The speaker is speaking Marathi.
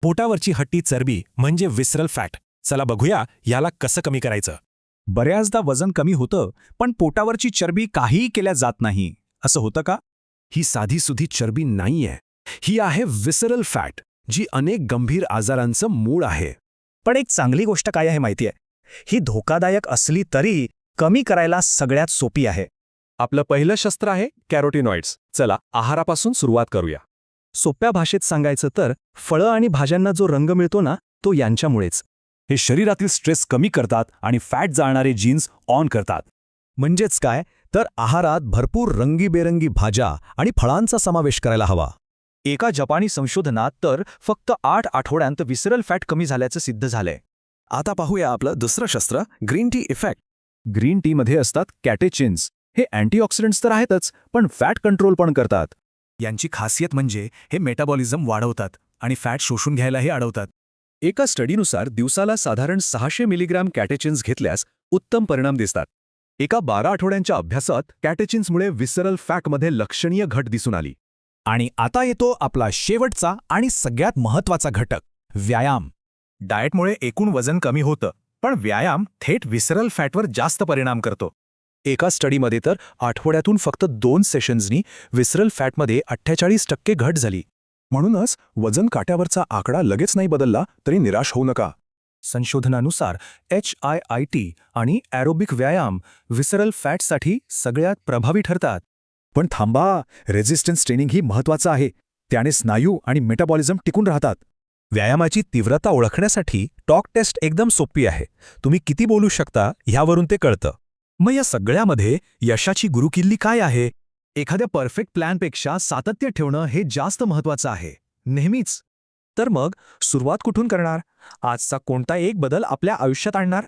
पोटावरची हट्टी चरबी म्हणजे विसरल फॅट. चला बघूया याला कसं कमी करायचं. बऱ्याचदा वजन कमी होतं, पण पोटावरची चरबी काहीही केल्या जात नाही. असं होतं का? ही साधीसुधी चरबी नाहीये. ही आहे विसरल फॅट, जी अनेक गंभीर आजारांचं मूळ आहे. पण एक चांगली गोष्ट काय आहे माहितीये? ही धोकादायक असली तरी कमी करायला सगळ्यात सोपी आहे. आपलं पहिलं शस्त्र आहे कॅरोटिनॉइड्स. चला आहारापासून सुरुवात करूया. सोप्या भाषेत सांगायचं तर फळं आणि भाज्यांना जो रंग मिळतो ना, तो यांच्यामुळेच. हे शरीरातील स्ट्रेस कमी करतात आणि फॅट जाळणारे जीन्स ऑन करतात. म्हणजेच काय तर आहारात भरपूर रंगीबेरंगी भाज्या आणि फळांचा समावेश करायला हवा. एका जपानी संशोधनात तर फक्त 8 आठवड्यांत विसरल फॅट कमी झाल्याचं सिद्ध झालंय. आता पाहूया आपलं दुसरं शस्त्र, ग्रीन टी इफेक्ट. ग्रीन टीमध्ये असतात कॅटेचिन्स. हे अँटीऑक्सिडंट्स तर आहेतच, पण फॅट कंट्रोल पण करतात. यांची खासियत म्हणजे हे मेटाबॉलिझम वाढवतात आणि फॅट शोषून घ्यायलाही अडवतात. एका स्टडीनुसार दिवसाला साधारण 600 मिलीग्रॅम कॅटेचिन्स घेतल्यास उत्तम परिणाम दिसतात. एका 12 आठवड्यांच्या अभ्यासात कॅटेचिन्समुळे विसरल फॅटमध्ये लक्षणीय घट दिसून आली. आणि आता येतो आपला शेवटचा आणि सगळ्यात महत्त्वाचा घटक, व्यायाम. डाएटमुळे एकूण वजन कमी होतं, पण व्यायाम थेट विसरल फॅटवर जास्त परिणाम करतो. एका स्टडीमध्ये तर आठवड्यातून फक्त 2 सेशन्सनी विसरल फॅटमध्ये 48% घट झाली. म्हणूनच वजन काट्यावरचा आकडा लगेच नाही बदलला तरी निराश होऊ नका. संशोधनानुसार HIIT आणि ॲरोबिक व्यायाम विसरल फॅटसाठी सगळ्यात प्रभावी ठरतात. पण थांबा, रेझिस्टन्स ट्रेनिंग ही महत्त्वाचं आहे. त्याने स्नायू आणि मेटाबॉलिझम टिकून राहतात. व्यायामाची तीव्रता ओळखण्यासाठी टॉक टेस्ट एकदम सोपी आहे. तुम्ही किती बोलू शकता ह्यावरून ते कळतं. मग या सगळ्यामध्ये यशाची गुरुकिल्ली काय आहे? एखाद्या परफेक्ट प्लॅनपेक्षा सातत्य ठेवणं हे जास्त महत्त्वाचं आहे, नेहमीच. तर मग सुरुवात कुठून करणार? आजचा कोणता एक बदल आपल्या आयुष्यात आणणार?